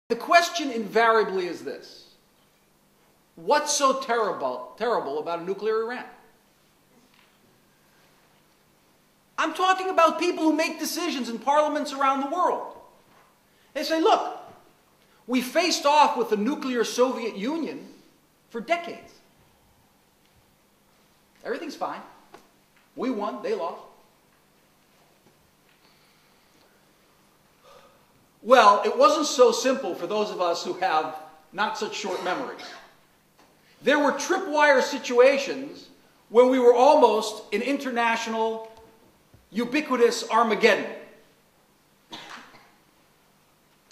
The question invariably is this: what's so terrible about a nuclear Iran? I'm talking about people who make decisions in parliaments around the world. They say, look, we faced off with the nuclear Soviet Union for decades. Everything's fine. We won, they lost. Well, it wasn't so simple for those of us who have not such short memories. There were tripwire situations where we were almost in international, ubiquitous Armageddon.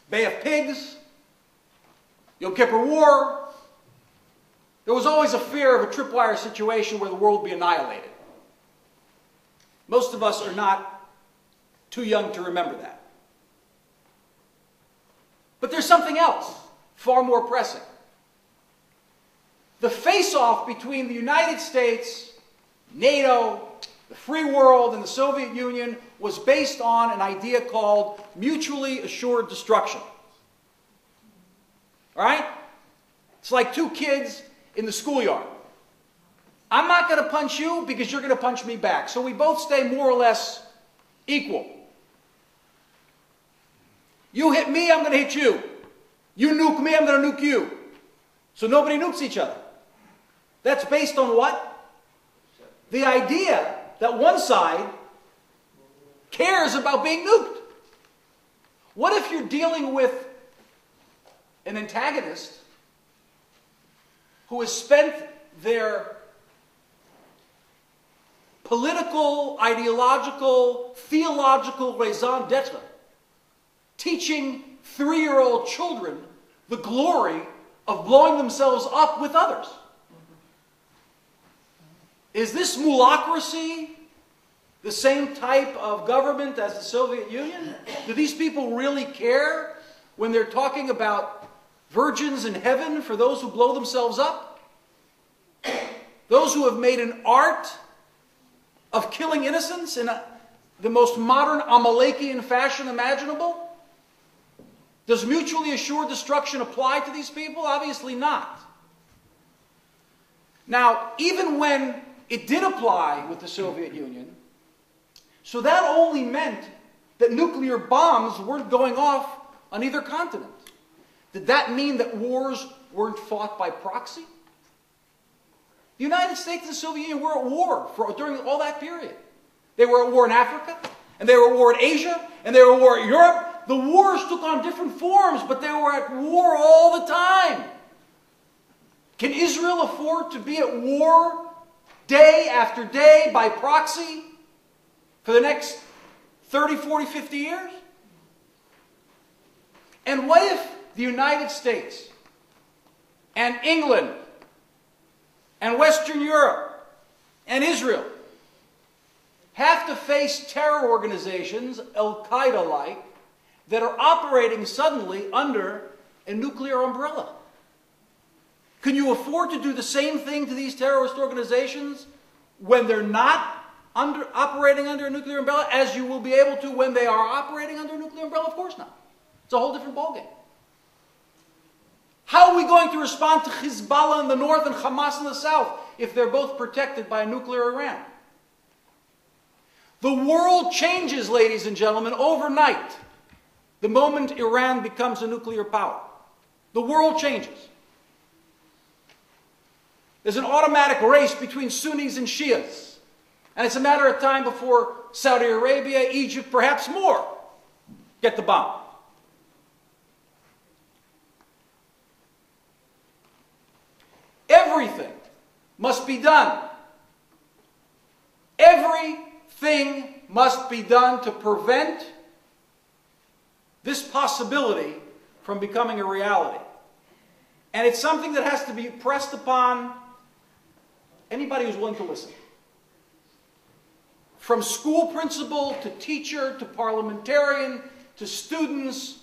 Bay of Pigs, Yom Kippur War. There was always a fear of a tripwire situation where the world would be annihilated. Most of us are not too young to remember that. But there's something else, far more pressing. The face-off between the United States, NATO, the free world, and the Soviet Union was based on an idea called mutually assured destruction. All right? It's like two kids in the schoolyard. I'm not going to punch you because you're going to punch me back. So we both stay more or less equal. You hit me, I'm going to hit you. You nuke me, I'm going to nuke you. So nobody nukes each other. That's based on what? The idea that one side cares about being nuked. What if you're dealing with an antagonist who has spent their political, ideological, theological raison d'etre teaching 3-year-old children the glory of blowing themselves up with others? Is this mulocracy the same type of government as the Soviet Union? Do these people really care when they're talking about virgins in heaven for those who blow themselves up? Those who have made an art of killing innocents in the most modern Amalekian fashion imaginable? Does mutually assured destruction apply to these people? Obviously not. Now, even when it did apply with the Soviet Union, so that only meant that nuclear bombs weren't going off on either continent. Did that mean that wars weren't fought by proxy? The United States and the Soviet Union were at war during all that period. They were at war in Africa, and they were at war in Asia, and they were at war in Europe. The wars took on different forms, but they were at war all the time. Can Israel afford to be at war day after day by proxy for the next 30, 40, 50 years? And what if the United States and England and Western Europe and Israel have to face terror organizations, Al-Qaeda-like, that are operating suddenly under a nuclear umbrella? Can you afford to do the same thing to these terrorist organizations when they're not operating under a nuclear umbrella as you will be able to when they are operating under a nuclear umbrella? Of course not. It's a whole different ballgame. How are we going to respond to Hezbollah in the north and Hamas in the south if they're both protected by a nuclear Iran? The world changes, ladies and gentlemen, overnight. The moment Iran becomes a nuclear power, the world changes. There's an automatic race between Sunnis and Shias. And it's a matter of time before Saudi Arabia, Egypt, perhaps more, get the bomb. Everything must be done. Everything must be done to prevent this possibility from becoming a reality. And it's something that has to be pressed upon anybody who's willing to listen. From school principal to teacher to parliamentarian to students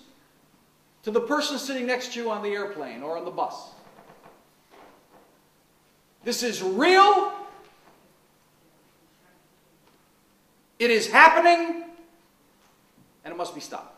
to the person sitting next to you on the airplane or on the bus. This is real. It is happening, and it must be stopped.